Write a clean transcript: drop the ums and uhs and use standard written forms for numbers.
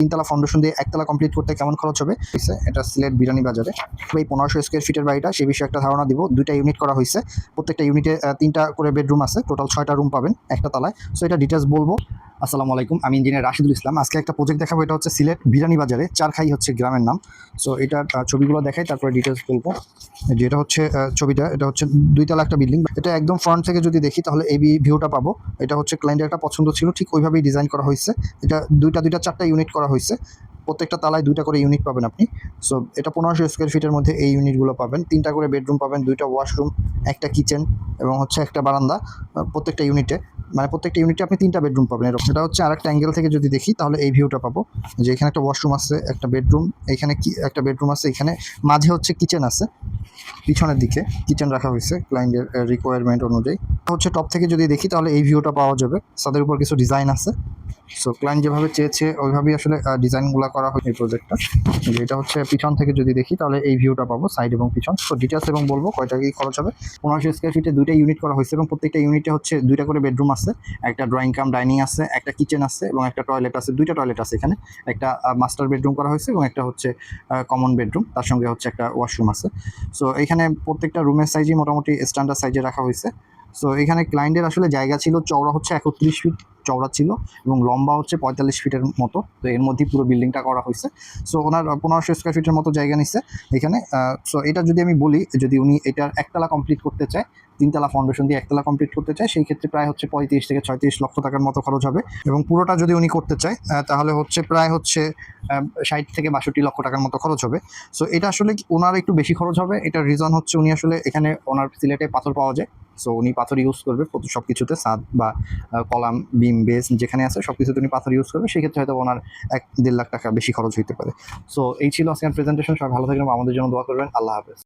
তিনতলা ফাউন্ডেশন দিয়ে একতলা কমপ্লিট করতে কেমন খরচ হবে, এটা সিলেট বিরানি বাজারে। এই 1500 স্কোয়ার ফিটের বাড়িটা, সেই বিষয়ে একটা ধারণা দিব। 2টা ইউনিট করা হয়েছে, প্রত্যেকটা ইউনিটে 3টা করে বেডরুম আছে, টোটাল 6টা রুম পাবেন একটা তলায়। সো এটা ডিটেলস বলবো। আসসালামু আলাইকুম, আমি ইঞ্জিনিয়ার রাশিদুল ইসলাম। আজকে একটা প্রজেক্ট দেখাবো, এটা হচ্ছে সিলেট বিরানি বাজারে, চারখাই হচ্ছে গ্রামের নাম। সো এটার ছবিগুলো দেখাই, তারপরে ডিটেলস বলবো। যেটা হচ্ছে ছবিটা, এটা হচ্ছে 2তলা একটা বিল্ডিং। এটা একদম ফ্রন্ট থেকে যদি দেখি তাহলে এই ভিউটা পাবো। এটা হচ্ছে ক্লায়েন্টের একটা পছন্দ ছিল, ঠিক ওইভাবেই ডিজাইন করা হয়েছে। এটা 4টা ইউনিট করা হয়েছে, প্রত্যেকটা তালায় 2টা করে ইউনিট পাবেন আপনি। সো এটা 1500 স্কোয়ার ফিটের মধ্যে এই ইউনিটগুলো পাবেন। 3টা করে বেডরুম পাবেন, 2টা ওয়াশরুম, একটা কিচেন এবং হচ্ছে একটা বারান্দা প্রত্যেকটা ইউনিটে। মানে প্রত্যেকটা ইউনিটে আপনি 3টা বেডরুম পাবেন। এরকম সেটা হচ্ছে আরেকটা অ্যাঙ্গেল থেকে যদি দেখি তাহলে এই ভিউটা পাবো, যে এখানে একটা ওয়াশরুম আছে, একটা বেডরুম, এখানে একটা বেডরুম আছে, এখানে মাঝে হচ্ছে কিচেন আছে, পিছনের দিকে কিচেন রাখা হয়েছে ক্লায়েন্টের রিকোয়ারমেন্ট অনুযায়ী। হচ্ছে টপ থেকে যদি দেখি তাহলে এই ভিউটা পাওয়া যাবে। ছাদের উপর কিছু ডিজাইন আছে। সো ক্লায়েন্ট যেভাবে চেয়েছে ওইভাবেই আসলে ডিজাইনগুলো করা হয় এই প্রজেক্টটা। এটা হচ্ছে পিছন থেকে যদি দেখি তাহলে এই ভিউটা পাবো, সাইড এবং পিছন। সো ডিটেলস এবং বলবো কয়টা কি খরচ হবে। 1500 স্কোয়ার ফিটে 2টা ইউনিট করা হয়েছে এবং প্রত্যেকটা ইউনিটে হচ্ছে 2টা করে বেডরুম আছে, একটা ড্রয়িং কাম ডাইনিং আছে, একটা কিচেন আছে এবং একটা টয়লেট আছে। 2টা টয়লেট আছে এখানে, একটা মাস্টার বেডরুম করা হয়েছে এবং একটা হচ্ছে কমন বেডরুম, তার সঙ্গে হচ্ছে একটা ওয়াশরুম আছে। সো এখানে প্রত্যেকটা রুমের সাইজই মোটামুটি স্ট্যান্ডার্ড সাইজে রাখা হয়েছে। সো এখানে ক্লায়েন্টের আসলে জায়গা ছিল, চওড়া হচ্ছে 31 ফিট চওড়া ছিল এবং লম্বা হচ্ছে 45 ফিটের মতো। তো এর মধ্যেই পুরো বিল্ডিংটা করা হয়েছে। সো ওনার 1500 স্কোয়ার ফিটের মতো জায়গা নিচ্ছে এখানে। সো এটা যদি আমি বলি, যদি উনি এটার একতলা কমপ্লিট করতে চায়, 3তলা ফাউন্ডেশন দিয়ে একতলা কমপ্লিট করতে চায়, সেই ক্ষেত্রে প্রায় হচ্ছে 35 থেকে 36 লক্ষ টাকার মতো খরচ হবে। এবং পুরোটা যদি উনি করতে চায় তাহলে হচ্ছে প্রায় হচ্ছে 60 থেকে 62 লক্ষ টাকার মতো খরচ হবে। সো এটা আসলে ওনার একটু বেশি খরচ হবে। এটার রিজন হচ্ছে উনি আসলে এখানে ওনার সিলেটে পাথর পাওয়া যায়। সো উনি পাথর ইউজ করবে সব কিছুতে, ছাদ বা কলাম বিম বেস যেখানে আছে সব কিছুতে উনি পাথর ইউজ করবে। সেক্ষেত্রে হয়তো ওনার 1-1.5 লাখ টাকা বেশি খরচ হতে পারে। সো এই ছিল আজকের প্রেজেন্টেশন। সবাই ভালো থাকবেন, আমাদের জন্য দোয়া করবেন। আল্লাহ হাফেজ।